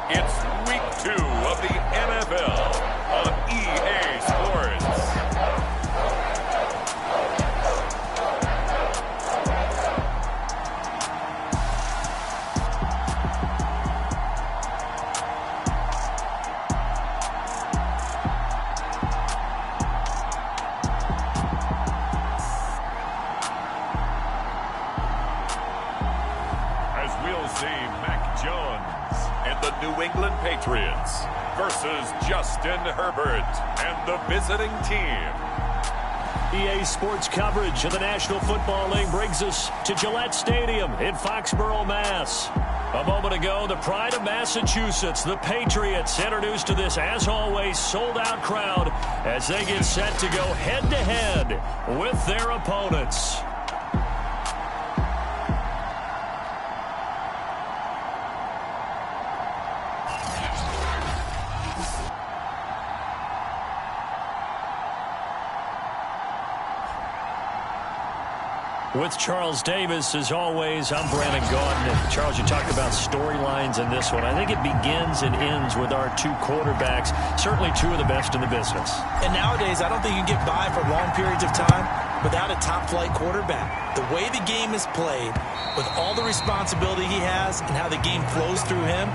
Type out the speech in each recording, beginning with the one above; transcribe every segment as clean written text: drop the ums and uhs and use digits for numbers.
It's week 2 of the NFL on EA Sports. As we'll see Mac Jones and the New England Patriots versus Justin Herbert and the visiting team. EA Sports coverage of the National Football League brings us to Gillette Stadium in Foxborough, Mass. A moment ago, the pride of Massachusetts, the Patriots, introduced to this, as always, sold-out crowd as they get set to go head-to-head with their opponents. With Charles Davis, as always, I'm Brandon Gaudin. And Charles, you talked about storylines in this one. I think it begins and ends with our two quarterbacks, certainly two of the best in the business. And nowadays, I don't think you can get by for long periods of time without a top-flight quarterback. The way the game is played, with all the responsibility he has and how the game flows through him,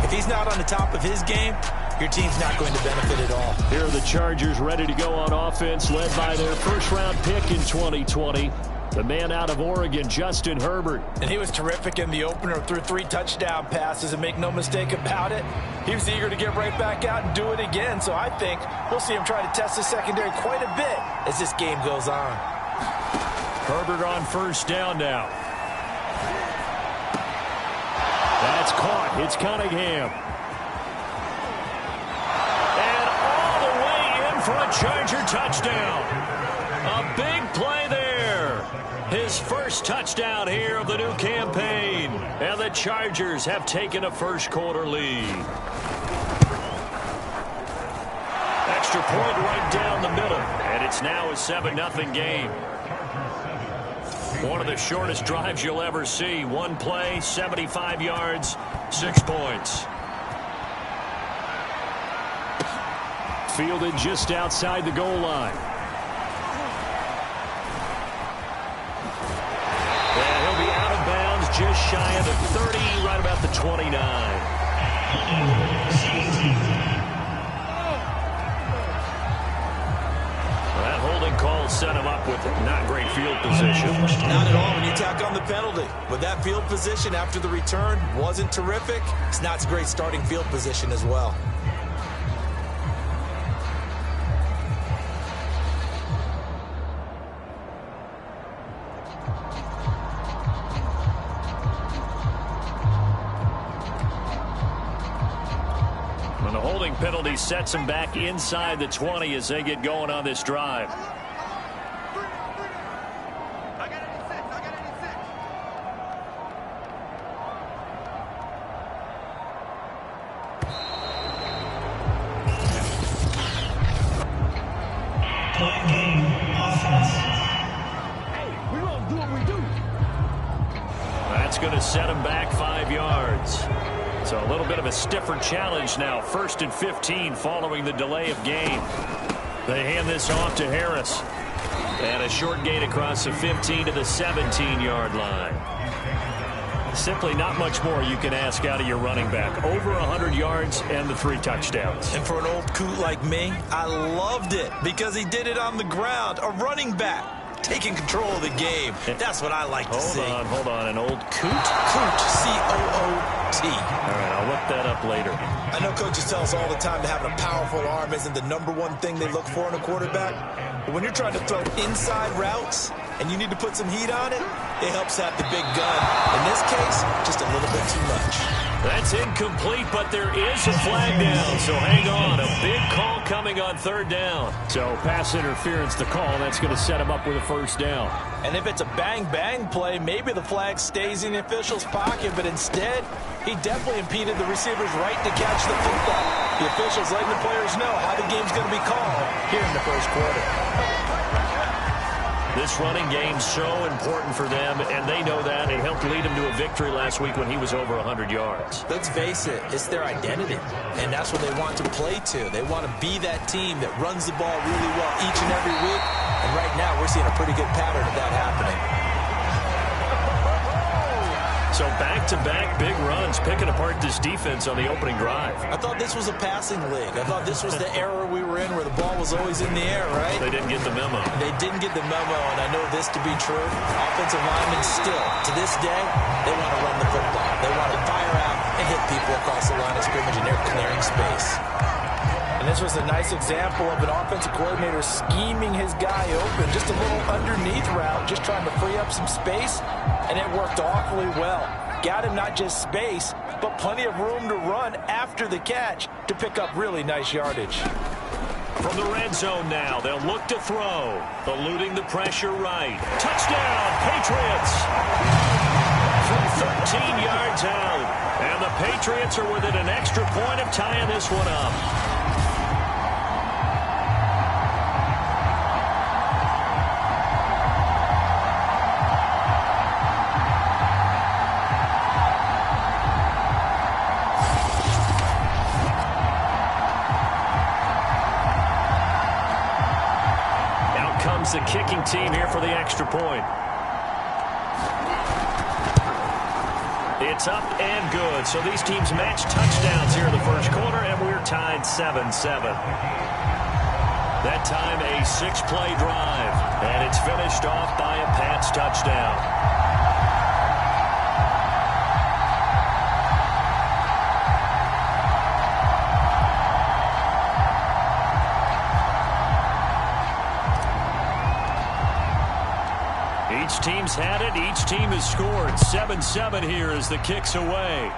if he's not on the top of his game, your team's not going to benefit at all. Here are the Chargers ready to go on offense, led by their first-round pick in 2020. The man out of Oregon, Justin Herbert. And he was terrific in the opener, threw 3 touchdown passes, and make no mistake about it, he was eager to get right back out and do it again. So I think we'll see him try to test the secondary quite a bit as this game goes on. Herbert on first down now. That's caught. It's Cunningham. And all the way in for a Charger touchdown. A big play there. His first touchdown here of the new campaign. And the Chargers have taken a first-quarter lead. Extra point right down the middle. And it's now a 7-0 game. One of the shortest drives you'll ever see. One play, 75 yards, 6 points. Fielded just outside the goal line. Just shy of the 30, right about the 29. That holding call set him up with not great field position. Not at all when you tack on the penalty. But that field position after the return wasn't terrific. It's not a great starting field position as well. Penalty sets them back inside the 20 as they get going on this drive. That's going to set them back 5 yards. So a little bit of a stiffer challenge now. 1st and 15 following the delay of game. They hand this off to Harris. And a short gain across the 15 to the 17-yard line. Simply not much more you can ask out of your running back. Over 100 yards and the 3 touchdowns. And for an old coot like me, I loved it because he did it on the ground. A running back taking control of the game. That's what I like to see. Hold on. An old coot? Coot, C-O-O-T. All right, I'll look that up later. I know coaches tell us all the time that having a powerful arm isn't the #1 thing they look for in a quarterback. But when you're trying to throw inside routes and you need to put some heat on it, it helps have the big gun. In this case, just a little bit too much. That's incomplete, but there is a flag down, so hang on. A big call coming on 3rd down. So pass interference, the call. That's going to set him up with a 1st down. And if it's a bang-bang play, maybe the flag stays in the official's pocket, but instead, he definitely impeded the receiver's right to catch the football. The officials letting the players know how the game's going to be called here in the 1st quarter. This running game's so important for them, and they know that. It helped lead them to a victory last week when he was over 100 yards. Let's face it, it's their identity, and that's what they want to play to. They want to be that team that runs the ball really well each and every week, and right now we're seeing a pretty good pattern of that happening. So back-to-back big runs, picking apart this defense on the opening drive. I thought this was a passing league. I thought this was the era we were in where the ball was always in the air, right? They didn't get the memo. They didn't get the memo, and I know this to be true. Offensive linemen still, to this day, they want to run the football. They want to fire out and hit people across the line of scrimmage, and they're clearing space. And this was a nice example of an offensive coordinator scheming his guy open. Just a little underneath route, just trying to free up some space, and it worked awfully well. Got him not just space, but plenty of room to run after the catch to pick up really nice yardage. From the red zone now, they'll look to throw. Eluding the pressure right. Touchdown, Patriots! From 13 yards out. And the Patriots are within an extra point of tying this one up. The kicking team here for the extra point. It's up and good. So these teams match touchdowns here in the first quarter, and we're tied 7-7. That time a 6-play drive, and it's finished off by a Pats touchdown. Each team's had it. Each team has scored. 7-7 here as the kick's away.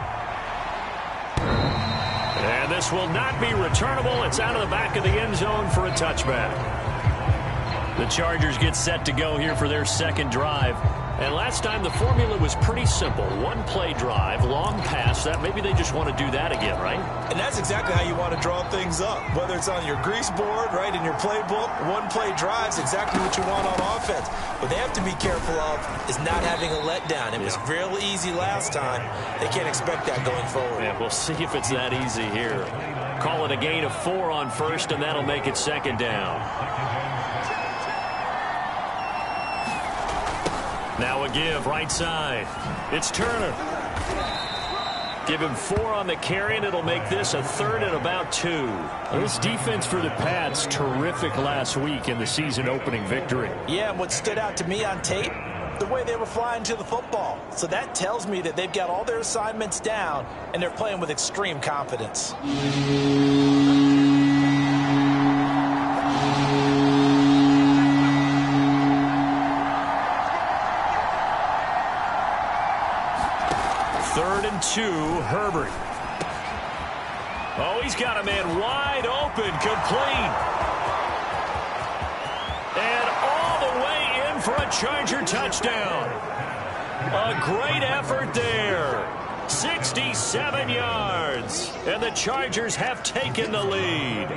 And this will not be returnable. It's out of the back of the end zone for a touchback. The Chargers get set to go here for their second drive. And last time the formula was pretty simple. One-play drive, long pass. That maybe they just want to do that again, right? And that's exactly how you want to draw things up. Whether it's on your grease board, right, in your playbook, one-play drive's exactly what you want on offense. What they have to be careful of is not having a letdown. It was real easy last time. They can't expect that going forward. Yeah, we'll see if it's that easy here. Call it a gain of 4 on first, and that'll make it second down. Now a give, right side. It's Turner. Give him 4 on the carry, and it'll make this a third and about 2. This defense for the Pats, terrific last week in the season-opening victory. Yeah, and what stood out to me on tape, the way they were flying to the football. So that tells me that they've got all their assignments down, and they're playing with extreme confidence. Third and 2, Herbert. Oh, he's got a man wide open, complete. And all the way in for a Charger touchdown. A great effort there. 67 yards. And the Chargers have taken the lead.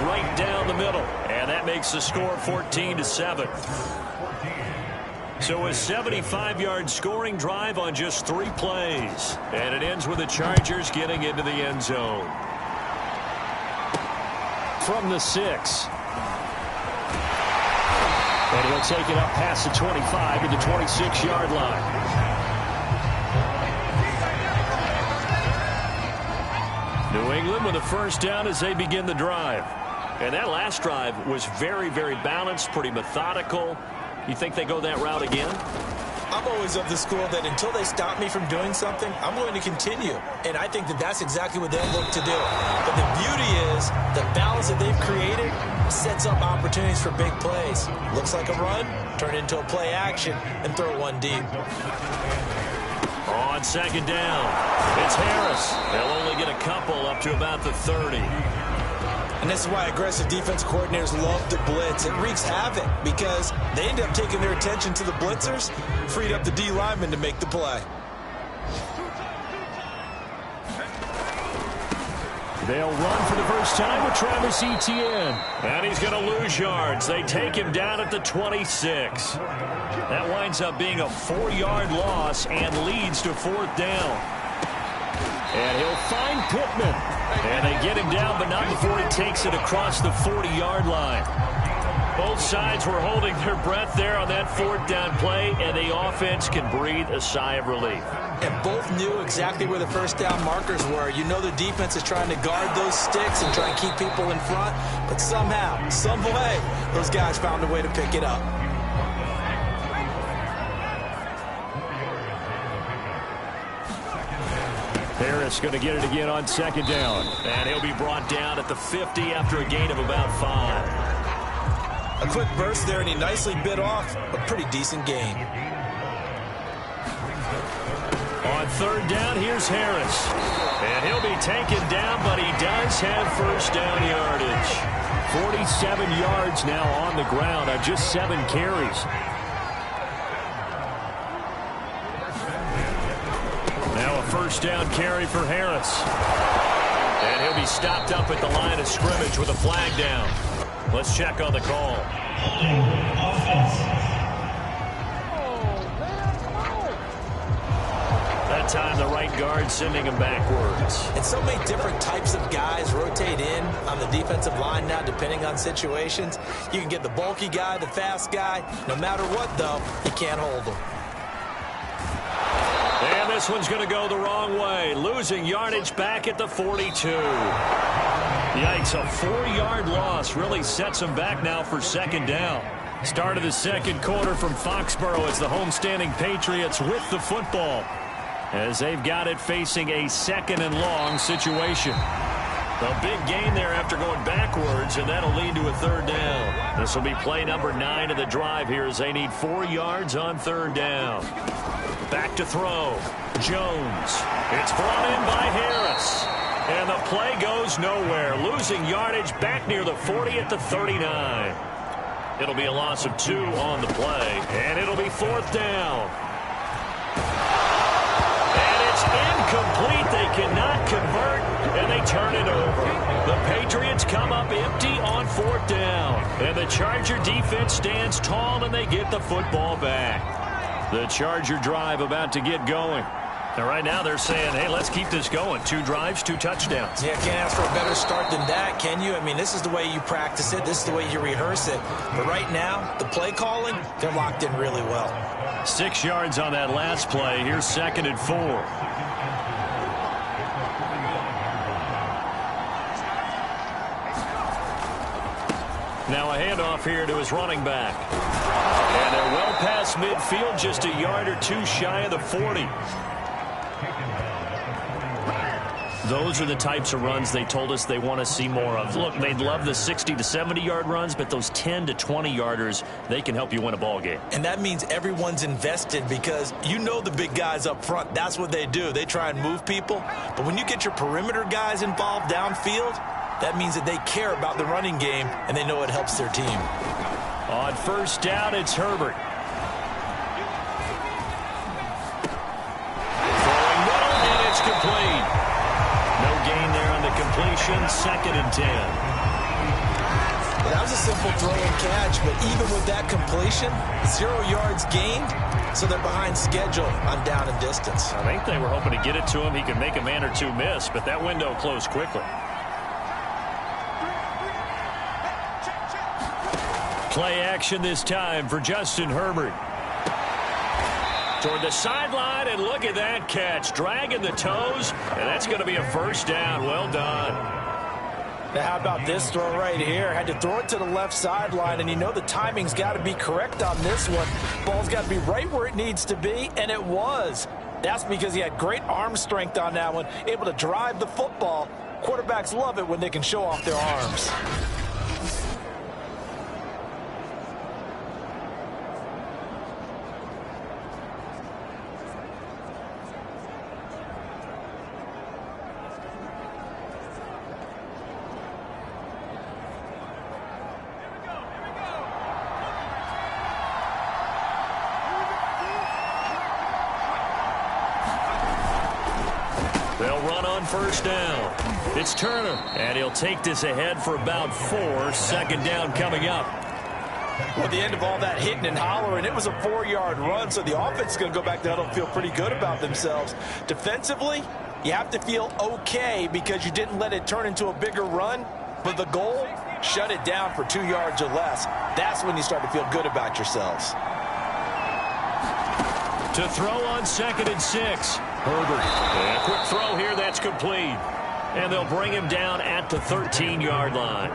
Right down the middle, and that makes the score 14-7. So a 75-yard scoring drive on just 3 plays, and it ends with the Chargers getting into the end zone. From the 6. And he'll take it up past the 25 to the 26-yard line. New England with a first down as they begin the drive. And that last drive was very, very balanced, pretty methodical. You think they go that route again? I'm always of the school that until they stop me from doing something, I'm going to continue. And I think that that's exactly what they'll look to do. But the beauty is the balance that they've created sets up opportunities for big plays. Looks like a run, turn into a play action, and throw one deep. On second down, it's Harris. They'll only get a couple up to about the 30. And this is why aggressive defense coordinators love to blitz. It wreaks havoc because they end up taking their attention to the blitzers, freed up the D lineman to make the play. They'll run for the first time with Travis Etienne. And he's going to lose yards. They take him down at the 26. That winds up being a 4-yard loss and leads to 4th down. And he'll find Pittman. And they get him down, but not before he takes it across the 40-yard line. Both sides were holding their breath there on that 4th down play, and the offense can breathe a sigh of relief. And both knew exactly where the first down markers were. You know the defense is trying to guard those sticks and try and keep people in front, but somehow, some way, those guys found a way to pick it up. Harris going to get it again on 2nd down. And he'll be brought down at the 50 after a gain of about 5. A quick burst there, and he nicely bit off a pretty decent gain. On 3rd down, here's Harris. And he'll be taken down, but he does have first down yardage. 47 yards now on the ground on just 7 carries. Now a first down carry for Harris. And he'll be stopped up at the line of scrimmage with a flag down. Let's check on the call. That time the right guard sending him backwards. And so many different types of guys rotate in on the defensive line now depending on situations. You can get the bulky guy, the fast guy. No matter what, though, you can't hold them. And this one's going to go the wrong way. Losing yardage back at the 42. Yikes, a 4-yard loss really sets them back now for 2nd down. Start of the 2nd quarter from Foxborough as the homestanding Patriots with the football, as they've got it facing a 2nd and long situation. A big gain there after going backwards, and that'll lead to a 3rd down. This will be play number 9 of the drive here as they need 4 yards on 3rd down. Back to throw. Jones. It's brought in by Harris. And the play goes nowhere. Losing yardage back near the 40 at the 39. It'll be a loss of 2 on the play. And it'll be 4th down. And it's incomplete. They cannot convert, and they turn it over. The Patriots come up empty on 4th down. And the Charger defense stands tall, and they get the football back. The Charger drive about to get going. And right now they're saying, hey, let's keep this going. 2 drives, 2 touchdowns. Yeah, can't ask for a better start than that, can you? I mean, this is the way you practice it. This is the way you rehearse it. But right now, the play calling, they're locked in really well. 6 yards on that last play. Here's 2nd and 4. Now a handoff here to his running back. And they're well past midfield, just a yard or 2 shy of the 40. Those are the types of runs they told us they want to see more of. Look, they'd love the 60 to 70-yard runs, but those 10 to 20-yarders, they can help you win a ball game. And that means everyone's invested because you know the big guys up front. That's what they do. They try and move people. But when you get your perimeter guys involved downfield, that means that they care about the running game, and they know it helps their team. On 1st down, it's Herbert. Throwing middle, and it's complete. No gain there on the completion. 2nd and 10. Well, that was a simple throw and catch, but even with that completion, 0 yards gained, so they're behind schedule on down and distance. I think they were hoping to get it to him. He could make a man or 2 miss, but that window closed quickly. Play action this time for Justin Herbert. Toward the sideline, and look at that catch. Dragging the toes, and that's going to be a 1st down. Well done. Now, how about this throw right here? Had to throw it to the left sideline, and you know the timing's got to be correct on this one. Ball's got to be right where it needs to be, and it was. That's because he had great arm strength on that one, able to drive the football. Quarterbacks love it when they can show off their arms. run on first down. It's Turner, and he'll take this ahead for about 4. Second down coming up. Well, at the end of all that hitting and hollering, it was a 4-yard run, so the offense is going to go back to huddle and feel pretty good about themselves. Defensively, you have to feel okay because you didn't let it turn into a bigger run, but the goal, shut it down for 2 yards or less. That's when you start to feel good about yourselves. To throw on 2nd and 6. Herbert. And a quick throw here, that's complete. And they'll bring him down at the 13-yard line.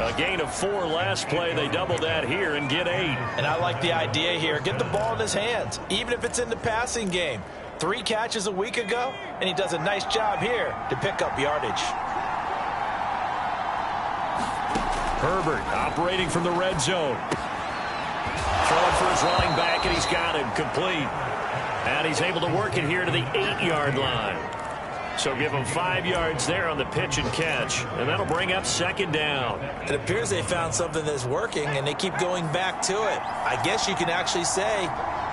A gain of 4 last play. They double that here and get 8. And I like the idea here. Get the ball in his hands, even if it's in the passing game. 3 catches a week ago, and he does a nice job here to pick up yardage. Herbert operating from the red zone. Throwing for his running back, and he's got him complete. And he's able to work it here to the 8-yard line. So give him 5 yards there on the pitch and catch, and that'll bring up 2nd down. It appears they found something that's working, and they keep going back to it. I guess you can actually say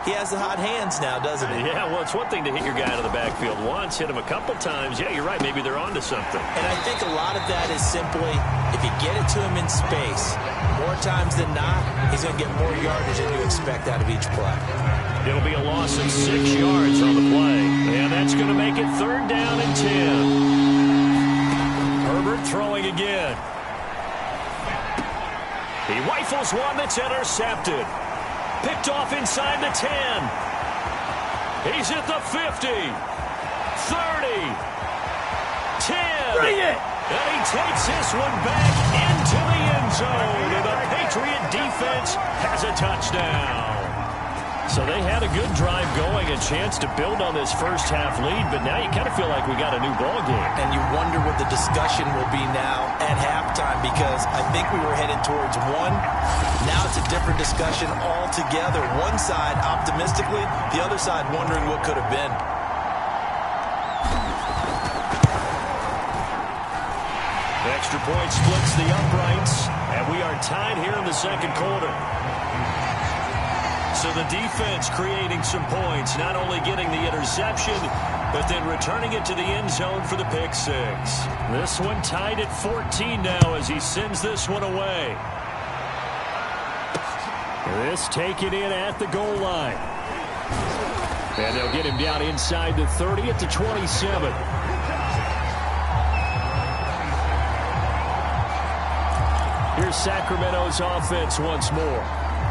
he has the hot hands now, doesn't he? Yeah, well, it's one thing to hit your guy out of the backfield once, hit him a couple times. Yeah, you're right. Maybe they're onto something. And I think a lot of that is simply if you get it to him in space, more times than not, he's going to get more yardage than you expect out of each play. It'll be a loss of 6 yards on the play. And that's going to make it 3rd down and 10. Herbert throwing again. He rifles one that's intercepted. Picked off inside the 10. He's at the 50. 30. 10. Bring it! And he takes this one back into the end zone. And the Patriot defense has a touchdown. So they had a good drive going, a chance to build on this first half lead, but now you kind of feel like we got a new ball game. And you wonder what the discussion will be now at halftime, because I think we were headed towards one. Now it's a different discussion altogether. One side optimistically, the other side wondering what could have been. Extra point splits the uprights, and we are tied here in the second quarter. So the defense creating some points, not only getting the interception, but then returning it to the end zone for the pick 6. This one tied at 14 now as he sends this one away. This taken in at the goal line. And they'll get him down inside the 30 at the 27. Here's Sacramento's offense once more.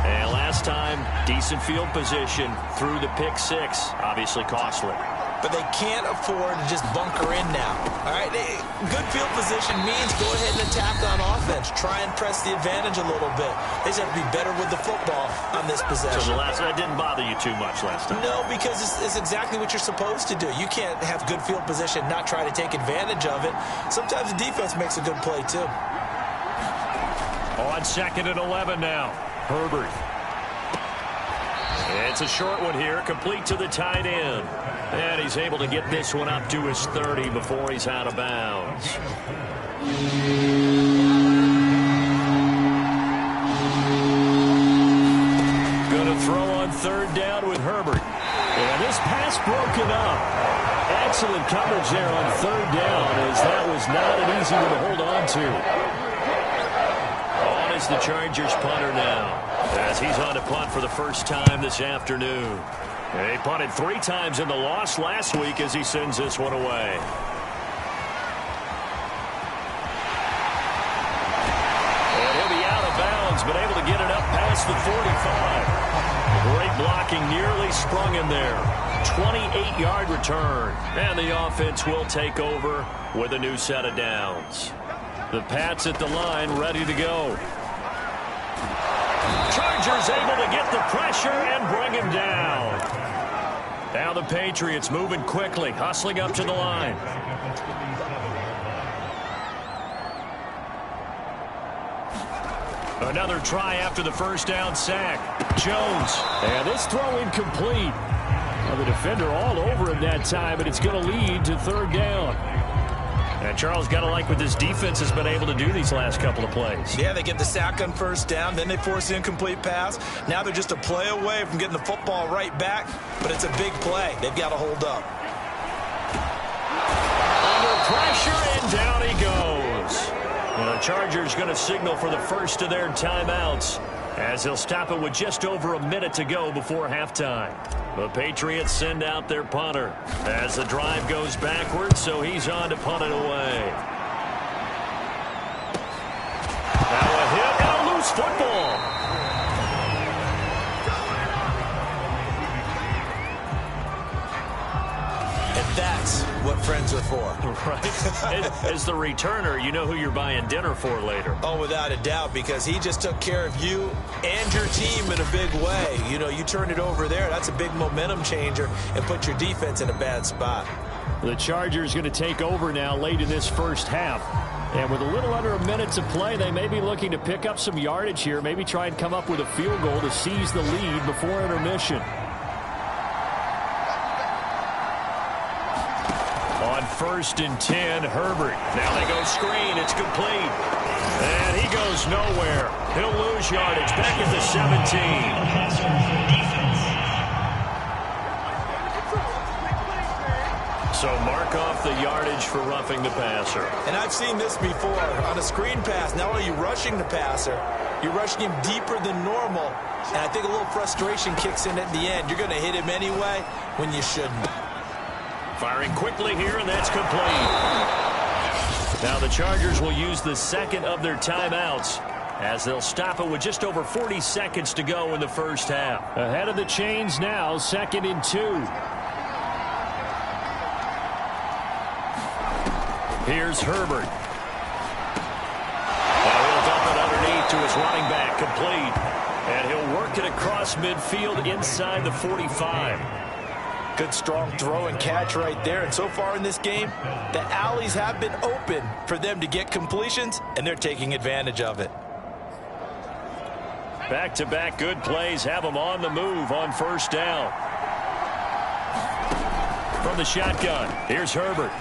And last time, decent field position through the pick 6. Obviously costly. But they can't afford to just bunker in now. All right, good field position means go ahead and attack on offense. Try and press the advantage a little bit. They just have to be better with the football on this possession. So that didn't bother you too much last time? No, because it's exactly what you're supposed to do. You can't have good field position, not try to take advantage of it. Sometimes the defense makes a good play, too. On 2nd and 11 now. Herbert. It's a short one here, complete to the tight end. And he's able to get this one up to his 30 before he's out of bounds. Going to throw on 3rd down with Herbert. And this pass broken up. Excellent coverage there on 3rd down, as that was not an easy one to hold on to. Is the Chargers punter now, as he's on to punt for the first time this afternoon. They punted 3 times in the loss last week as he sends this one away. And he'll be out of bounds, but able to get it up past the 45. Great blocking, nearly sprung him there. 28-yard return, and the offense will take over with a new set of downs. The Pats at the line, ready to go. Chargers able to get the pressure and bring him down. Now the Patriots moving quickly, hustling up to the line. Another try after the first down sack. Jones, and this throw incomplete. Well, the defender all over him that time, and it's going to lead to 3rd down. And Charles, got to like what this defense has been able to do these last couple of plays. Yeah, they get the sack on 1st down, then they force the incomplete pass. Now they're just a play away from getting the football right back, but it's a big play. They've got to hold up. pressure, and down he goes. And the Chargers going to signal for the first of their timeouts as they'll stop it with just over a minute to go before halftime. The Patriots send out their punter as the drive goes backwards, so he's on to punt it away. Now a hit and a loose football. And that's what friends are for. Right? As the returner, you know who you're buying dinner for later. Oh, without a doubt, because he just took care of you and your team in a big way. You know, you turn it over there, that's a big momentum changer and put your defense in a bad spot. The Chargers going to take over now late in this first half. And with a little under a minute to play, they may be looking to pick up some yardage here, maybe try and come up with a field goal to seize the lead before intermission. On 1st and 10, Herbert. Now they go screen. It's complete. And he goes nowhere. He'll lose yardage back at the 17. So mark off the yardage for roughing the passer. And I've seen this before. On a screen pass, not only are you rushing the passer, you're rushing him deeper than normal. And I think a little frustration kicks in at the end. You're going to hit him anyway when you shouldn't. Firing quickly here, and that's complete. Now the Chargers will use the second of their timeouts as they'll stop it with just over 40 seconds to go in the first half. Ahead of the chains now, 2nd and 2. Here's Herbert. Now he'll dump it underneath to his running back, complete. And he'll work it across midfield inside the 45. Good strong throw and catch right there. And so far in this game, the alleys have been open for them to get completions, and they're taking advantage of it. Back-to-back good plays have them on the move on 1st down. From the shotgun, here's Herbert.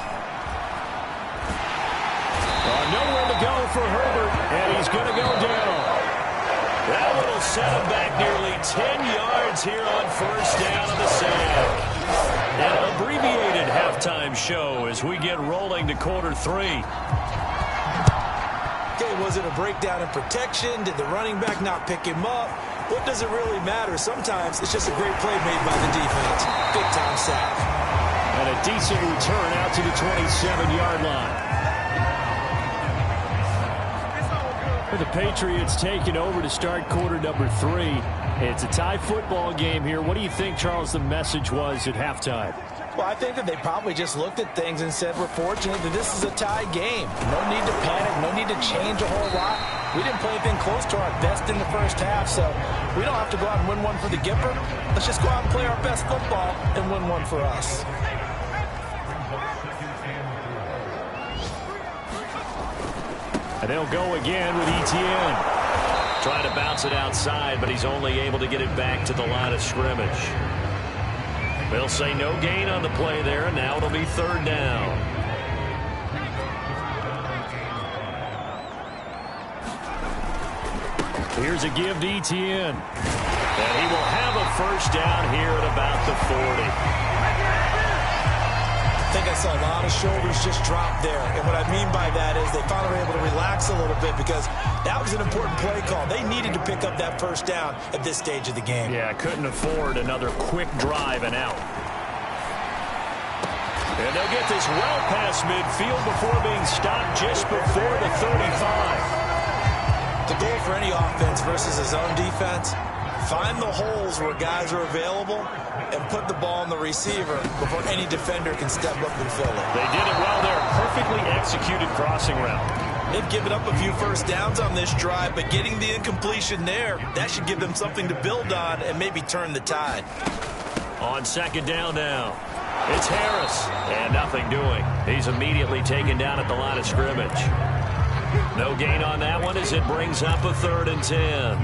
Nowhere to go for Herbert, and he's going to go down. That will set him back nearly 10 yards here on 1st down of the sack. An abbreviated halftime show as we get rolling to quarter 3. Okay, was it a breakdown in protection? Did the running back not pick him up? What does it really matter? Sometimes it's just a great play made by the defense. Big-time sack. And a decent return out to the 27-yard line. For the Patriots taking over to start quarter number 3. It's a tie football game here. What do you think, Charles, the message was at halftime? Well, I think that they probably just looked at things and said, we're fortunate that this is a tie game. No need to panic, no need to change a whole lot. We didn't play anything close to our best in the first half, so we don't have to go out and win one for the Gipper. Let's just go out and play our best football and win one for us. And they'll go again with Etienne. Trying to bounce it outside, but he's only able to get it back to the line of scrimmage. They'll say no gain on the play there, and now it'll be 3rd down. Here's a give to Etienne. And he will have a 1st down here at about the 40. I think I saw a lot of shoulders just drop there. And what I mean by that is they finally were able to relax a little bit because that was an important play call. They needed to pick up that 1st down at this stage of the game. Yeah, couldn't afford another quick drive and out. And they'll get this well past midfield before being stopped just before the 35. The goal for any offense versus a zone defense, find the holes where guys are available and put the ball on the receiver before any defender can step up and fill it. They did it well there. Perfectly executed crossing route. They've given up a few 1st downs on this drive, but getting the incompletion there, that should give them something to build on and maybe turn the tide. On 2nd down now, it's Harris. And nothing doing. He's immediately taken down at the line of scrimmage. No gain on that one as it brings up a 3rd and 10.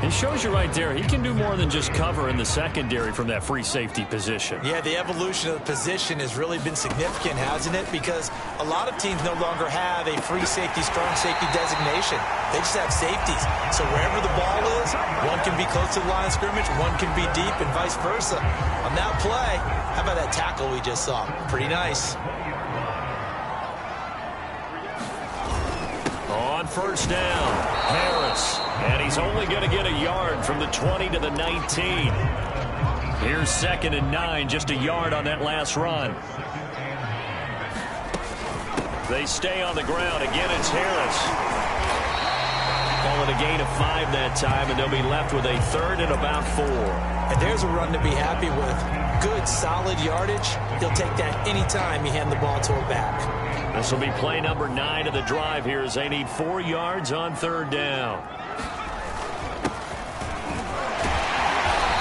It shows you right there, he can do more than just cover in the secondary from that free safety position. Yeah, the evolution of the position has really been significant, hasn't it? Because a lot of teams no longer have a free safety, strong safety designation. They just have safeties. So wherever the ball is, one can be close to the line of scrimmage, one can be deep, and vice versa. On that play, how about that tackle we just saw? Pretty nice. On first down, Harris. And he's only going to get a yard from the 20 to the 19. Here's 2nd and 9, just a yard on that last run. They stay on the ground. Again, it's Harris. Call it a gain of 5 that time, and they'll be left with a 3rd and about 4. And there's a run to be happy with. Good, solid yardage. He'll take that anytime you hand the ball to a back. This will be play number 9 of the drive here as they need 4 yards on 3rd down.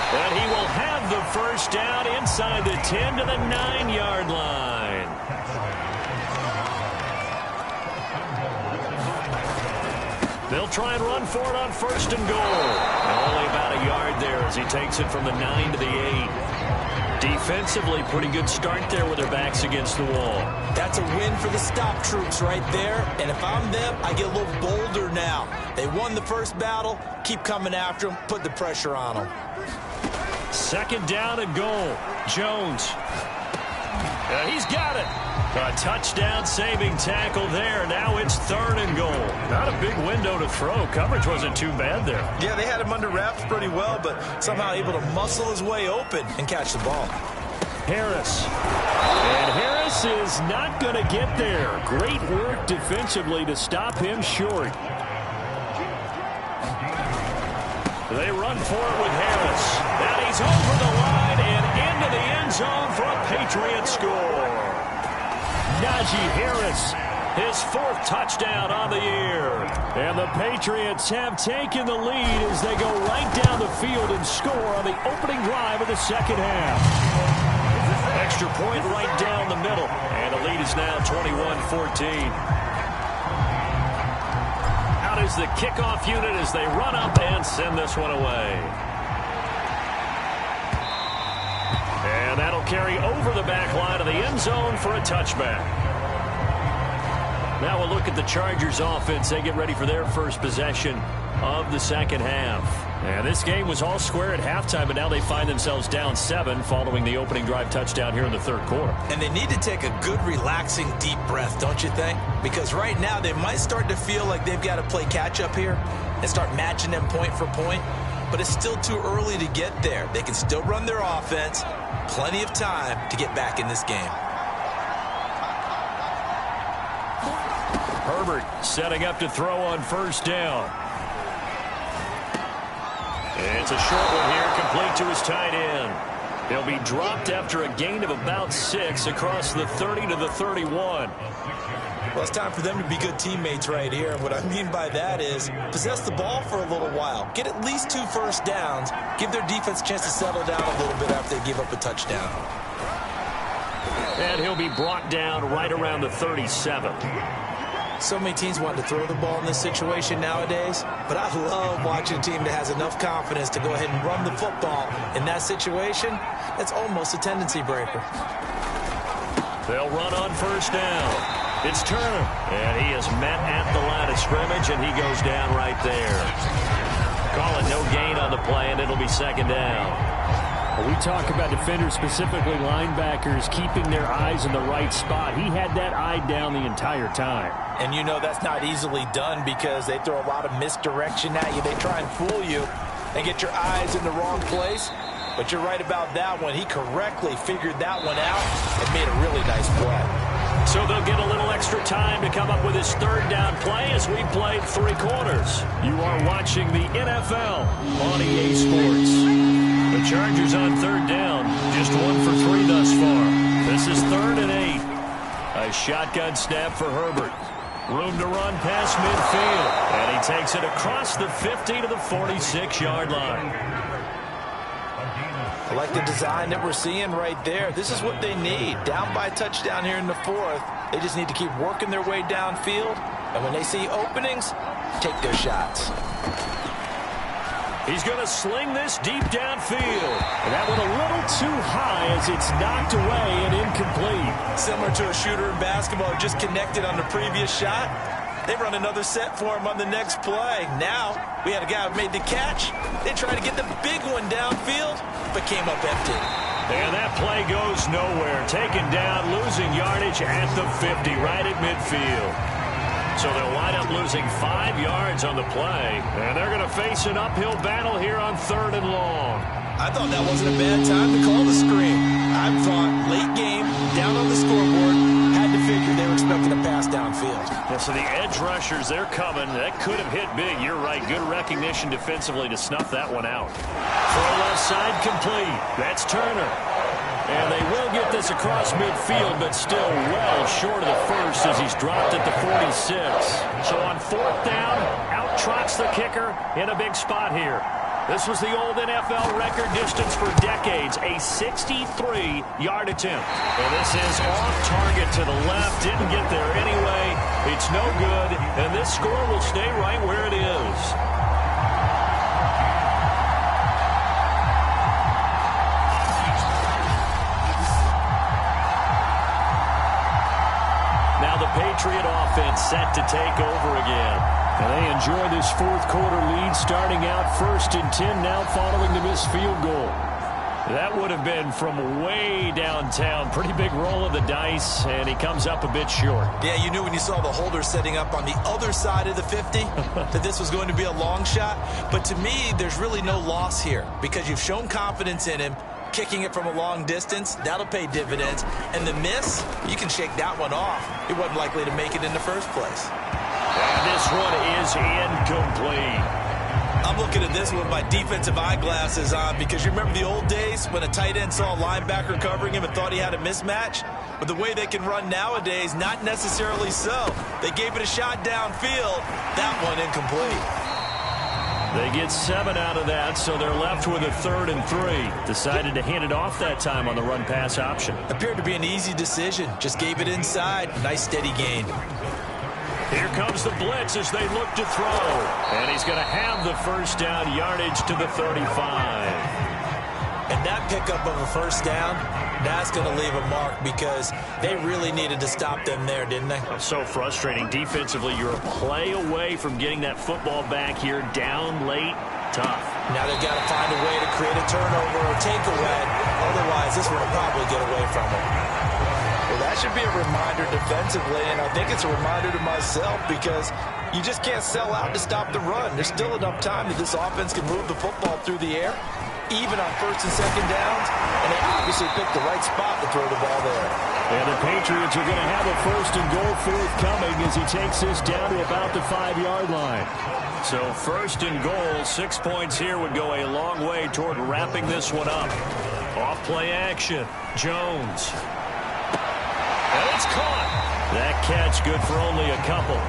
And he will have the first down inside the 10 to the 9-yard line. They'll try and run for it on 1st and goal. And only about a yard there as he takes it from the 9 to the 8. Defensively, pretty good start there with their backs against the wall. That's a win for the stop troops right there. And if I'm them, I get a little bolder now. They won the first battle. Keep coming after them. Put the pressure on them. 2nd down and goal. Jones. He's got it. A touchdown-saving tackle there. Now it's 3rd and goal. Not a big window to throw. Coverage wasn't too bad there. Yeah, they had him under wraps pretty well, but somehow able to muscle his way open and catch the ball. Harris. And Harris is not going to get there. Great work defensively to stop him short. They run for it with Harris. And he's over the line and into the end zone for a Patriot score. Najee Harris, his 4th touchdown on the year. And the Patriots have taken the lead as they go right down the field and score on the opening drive of the 2nd half. Extra point right down the middle. And the lead is now 21-14. Out is the kickoff unit as they run up and send this one away. And that'll carry over the back line of the end zone for a touchback. Now we'll look at the Chargers offense. They get ready for their first possession of the 2nd half. And this game was all square at halftime, but now they find themselves down 7 following the opening drive touchdown here in the 3rd quarter. And they need to take a good, relaxing, deep breath, don't you think? Because right now they might start to feel like they've got to play catch-up here and start matching them point for point. But it's still too early to get there. They can still run their offense. Plenty of time to get back in this game. Herbert setting up to throw on 1st down. It's a short one here, complete to his tight end. He'll be dropped after a gain of about 6 across the 30 to the 31. Well, it's time for them to be good teammates right here. And what I mean by that is possess the ball for a little while. Get at least 2 first downs. Give their defense a chance to settle down a little bit after they give up a touchdown. And he'll be brought down right around the 37. So many teams want to throw the ball in this situation nowadays, but I love watching a team that has enough confidence to go ahead and run the football in that situation. That's almost a tendency breaker. They'll run on 1st down. It's Turner, and he is met at the line of scrimmage, and he goes down right there. Call it no gain on the play, and it'll be 2nd down. We talk about defenders, specifically linebackers, keeping their eyes in the right spot. He had that eye down the entire time. And you know that's not easily done because they throw a lot of misdirection at you. They try and fool you and get your eyes in the wrong place. But you're right about that one. He correctly figured that one out and made a really nice play. So they'll get a little extra time to come up with his 3rd down play as we played 3 quarters. You are watching the NFL on EA Sports. The Chargers on 3rd down, just 1 for 3 thus far. This is 3rd and 8. A shotgun snap for Herbert. Room to run past midfield. And he takes it across the 50 to the 46-yard line. I like the design that we're seeing right there. This is what they need. Down by a touchdown here in the 4th. They just need to keep working their way downfield. And when they see openings, take their shots. He's going to sling this deep downfield. And that one a little too high as it's knocked away and incomplete. Similar to a shooter in basketball who just connected on the previous shot. They run another set for him on the next play. Now, we had a guy who made the catch. They tried to get the big one downfield, but came up empty. And that play goes nowhere. Taken down, losing yardage at the 50, right at midfield. So they'll wind up losing 5 yards on the play. And they're going to face an uphill battle here on 3rd and long. I thought that wasn't a bad time to call the screen. I thought late game, down on the scoreboard, had to figure they were expecting a pass downfield. Yeah, so the edge rushers, they're coming. That could have hit big. You're right. Good recognition defensively to snuff that one out. Throw left side complete. That's Turner. And they will get this across midfield, but still well short of the first as he's dropped at the 46. So on 4th down, out trots the kicker in a big spot here. This was the old NFL record distance for decades, a 63-yard attempt. And this is off target to the left. Didn't get there anyway. It's no good, and this score will stay right where it is. Now the Patriot offense set to take over again. And they enjoy this 4th quarter lead, starting out 1st and 10 now following the missed field goal. That would have been from way downtown. Pretty big roll of the dice, and he comes up a bit short. Yeah, you knew when you saw the holder setting up on the other side of the 50 that this was going to be a long shot. But to me, there's really no loss here because you've shown confidence in him. Kicking it from a long distance, that'll pay dividends. And the miss, you can shake that one off. It wasn't likely to make it in the first place. And this one is incomplete. I'm looking at this with my defensive eyeglasses on because you remember the old days when a tight end saw a linebacker covering him and thought he had a mismatch? But the way they can run nowadays, not necessarily so. They gave it a shot downfield. That one incomplete. They get 7 out of that, so they're left with a 3rd and 3. Decided to hand it off that time on the run-pass option. Appeared to be an easy decision. Just gave it inside. Nice steady gain. Here comes the blitz as they look to throw. And he's going to have the first down yardage to the 35. And that pickup of a first down, that's going to leave a mark because they really needed to stop them there, didn't they? So frustrating. Defensively, you're a play away from getting that football back here down late. Tough. Now they've got to find a way to create a turnover or takeaway. Otherwise, this one will probably get away from them. Well, that should be a reminder defensively, and I think it's a reminder to myself because you just can't sell out to stop the run. There's still enough time that this offense can move the football through the air, even on 1st and 2nd downs, and they obviously picked the right spot to throw the ball there. And the Patriots are going to have a 1st and goal forthcoming as he takes this down to about the 5-yard line. So 1st and goal, 6 points here would go a long way toward wrapping this one up. Off play action, Jones. And it's caught. That catch good for only a couple.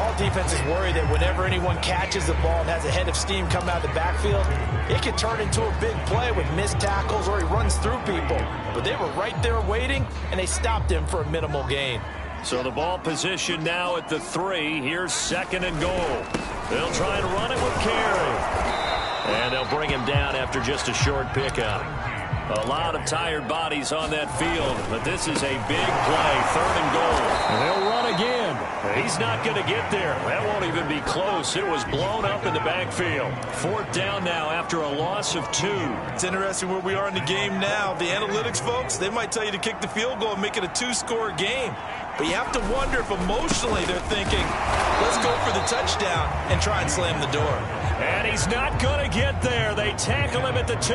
All defenses worry that whenever anyone catches the ball and has a head of steam come out of the backfield, it can turn into a big play with missed tackles or he runs through people. But they were right there waiting, and they stopped him for a minimal gain. So the ball position now at the 3. Here's 2nd and goal. They'll try and run it with Carey. And they'll bring him down after just a short pickup. A lot of tired bodies on that field, but this is a big play, 3rd and goal. And they'll run again. He's not going to get there. That won't even be close. It was blown up in the backfield. 4th down now after a loss of 2. It's interesting where we are in the game now. The analytics folks, they might tell you to kick the field goal and make it a 2-score game. But you have to wonder if emotionally they're thinking, let's go for the touchdown and try and slam the door. And he's not going to get there. They tackle him at the 2.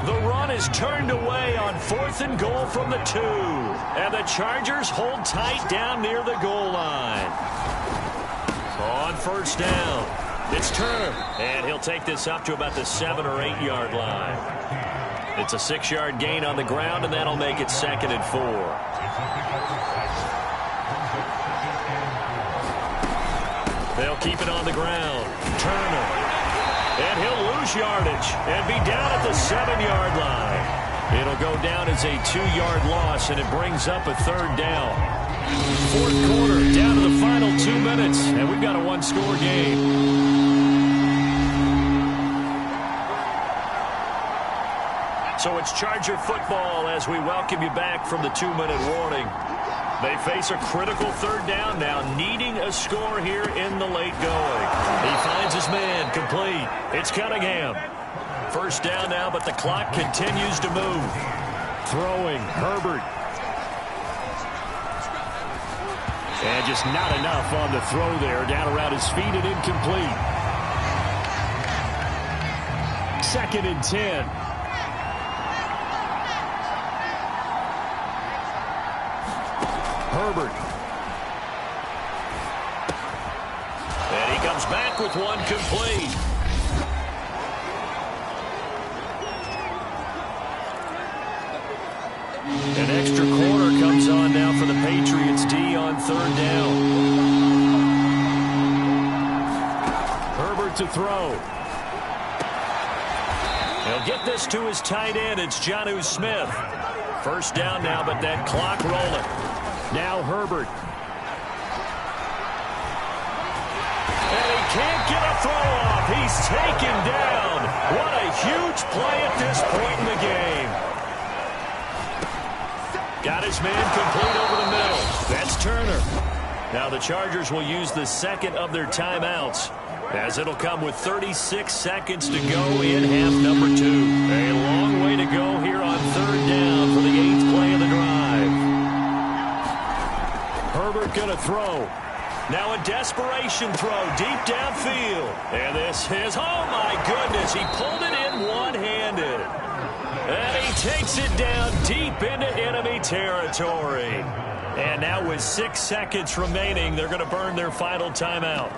The run is turned away on 4th and goal from the 2. And the Chargers hold tight down near the goal line. On 1st down, it's Turner. And he'll take this up to about the 7 or 8 yard line. It's a 6-yard gain on the ground, and that'll make it 2nd and 4. They'll keep it on the ground. Turner. And he'll lose yardage and be down at the 7-yard line. It'll go down as a 2-yard loss, and it brings up a 3rd down. 4th quarter, down to the final 2 minutes, and we've got a 1-score game. So it's Charger football as we welcome you back from the 2-minute warning. They face a critical 3rd down now, needing a score here in the late going. He finds his man, complete. It's Cunningham. 1st down now, but the clock continues to move. Throwing, Herbert. And just not enough on the throw there. Down around his feet and incomplete. 2nd and 10. Herbert. And he comes back with one complete. An extra corner comes on now for the Patriots D on 3rd down. Herbert to throw. He'll get this to his tight end. It's Jonnu Smith. 1st down now, but that clock rolling. Now Herbert. And he can't get a throw off. He's taken down. What a huge play at this point in the game. Got his man complete over the middle. That's Turner. Now the Chargers will use the 2nd of their timeouts, as it'll come with 36 seconds to go in half number 2. A long way to go here on 3rd down for the 8th play of the drive. Herbert going to throw. Now a desperation throw deep downfield. And this is, oh my goodness, he pulled it in one-handed. And he takes it down deep into enemy territory. And now with 6 seconds remaining, they're going to burn their final timeout.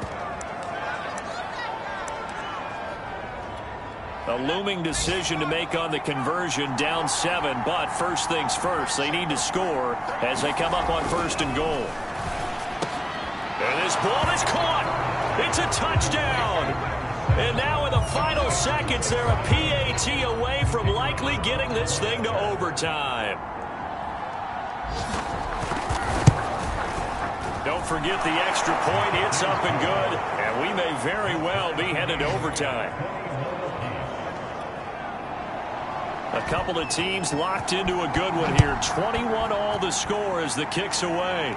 A looming decision to make on the conversion, down 7. But first things first, they need to score as they come up on 1st and goal. And this ball is caught. It's a touchdown. And now in the final seconds, they're a PAT away from likely getting this thing to overtime. Don't forget the extra point. It's up and good. And we may very well be headed to overtime. A couple of teams locked into a good one here. 21 all the score as the kick's away.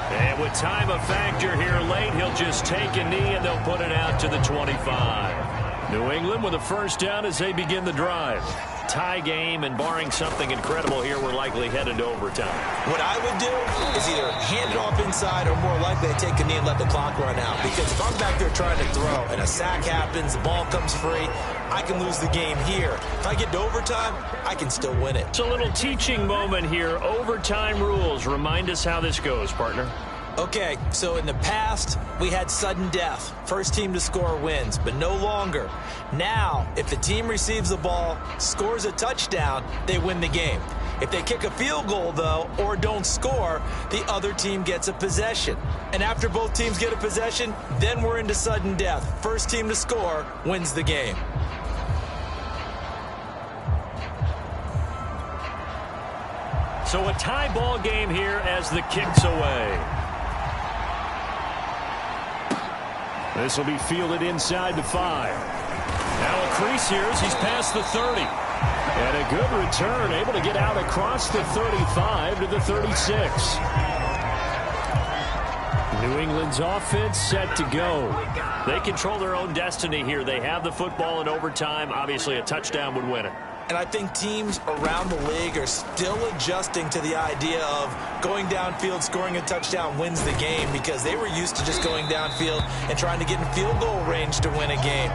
And with time a factor here late, he'll just take a knee and they'll put it out to the 25. New England with a 1st down as they begin the drive. Tie game, and barring something incredible here, we're likely headed to overtime. What I would do is either hand it off inside or more likely take a knee and let the clock run out. Because if I'm back there trying to throw and a sack happens, the ball comes free, I can lose the game here. If I get to overtime, I can still win it. It's a little teaching moment here. Overtime rules. Remind us how this goes, partner. Okay, so in the past, we had sudden death. First team to score wins, but no longer. Now, if the team receives the ball, scores a touchdown, they win the game. If they kick a field goal, though, or don't score, the other team gets a possession. And after both teams get a possession, then we're into sudden death. First team to score wins the game. So a tie ball game here as the kick's away. This will be fielded inside the 5. Now a crease here as he's past the 30. And a good return, able to get out across the 35 to the 36. New England's offense set to go. They control their own destiny here. They have the football in overtime. Obviously, a touchdown would win it. And I think teams around the league are still adjusting to the idea of going downfield, scoring a touchdown wins the game, because they were used to just going downfield and trying to get in field goal range to win a game.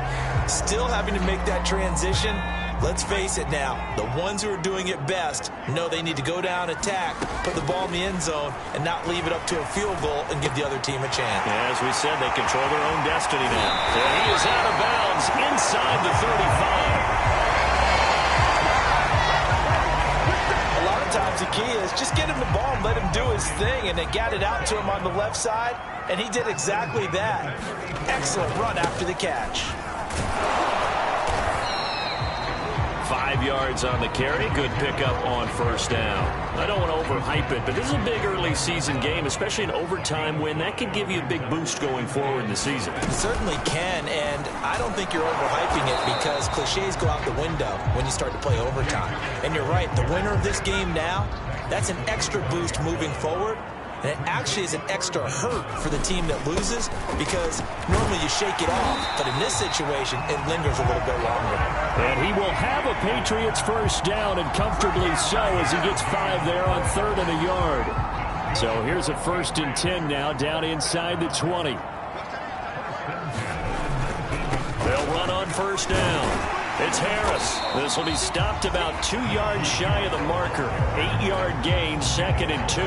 Still having to make that transition. Let's face it now, the ones who are doing it best know they need to go down, attack, put the ball in the end zone, and not leave it up to a field goal and give the other team a chance. Yeah, as we said, they control their own destiny now. And he is out of bounds inside the 35. Times the key is just get him the ball and let him do his thing, and they got it out to him on the left side, and he did exactly that. Excellent run after the catch. 5 yards on the carry. Good pickup on first down. I don't want to overhype it, but this is a big early season game, especially an overtime win. That could give you a big boost going forward in the season. It certainly can, and I don't think you're overhyping it, because cliches go out the window when you start to play overtime. And you're right, the winner of this game now, that's an extra boost moving forward. And it actually is an extra hurt for the team that loses, because normally you shake it off. But in this situation, it lingers a little bit longer. And he will have a Patriots first down, and comfortably so, as he gets 5 there on 3rd and a yard. So here's a 1st and 10 now, down inside the 20. They'll run on 1st down. It's Harris. This will be stopped about 2 yards shy of the marker. 8-yard gain, 2nd and 2.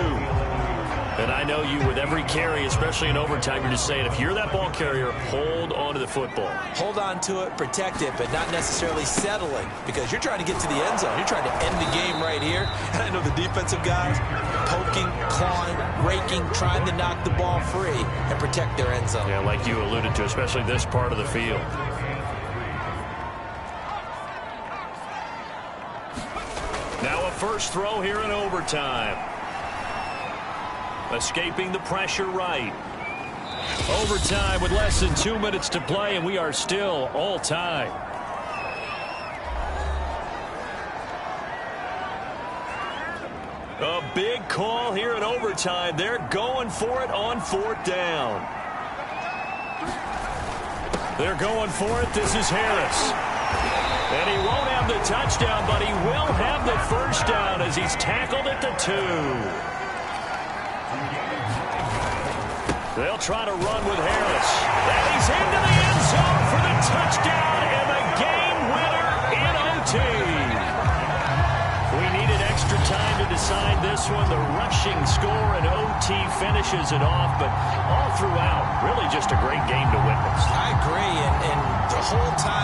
And I know you, with every carry, especially in overtime, you're just saying, if you're that ball carrier, hold on to the football. Hold on to it, protect it, but not necessarily settling, because you're trying to get to the end zone. You're trying to end the game right here. And I know the defensive guys poking, clawing, raking, trying to knock the ball free and protect their end zone. Yeah, like you alluded to, especially this part of the field. Now a first throw here in overtime. Escaping the pressure right. Overtime with less than 2 minutes to play, and we are still all tied. A big call here in overtime. They're going for it on 4th down. They're going for it. This is Harris. And he won't have the touchdown, but he will have the 1st down as he's tackled at the 2. They'll try to run with Harris. And he's into the end zone for the touchdown and the game winner in OT. We needed extra time to decide this one. The rushing score in OT finishes it off, but all throughout, really just a great game to witness. I agree, and the whole time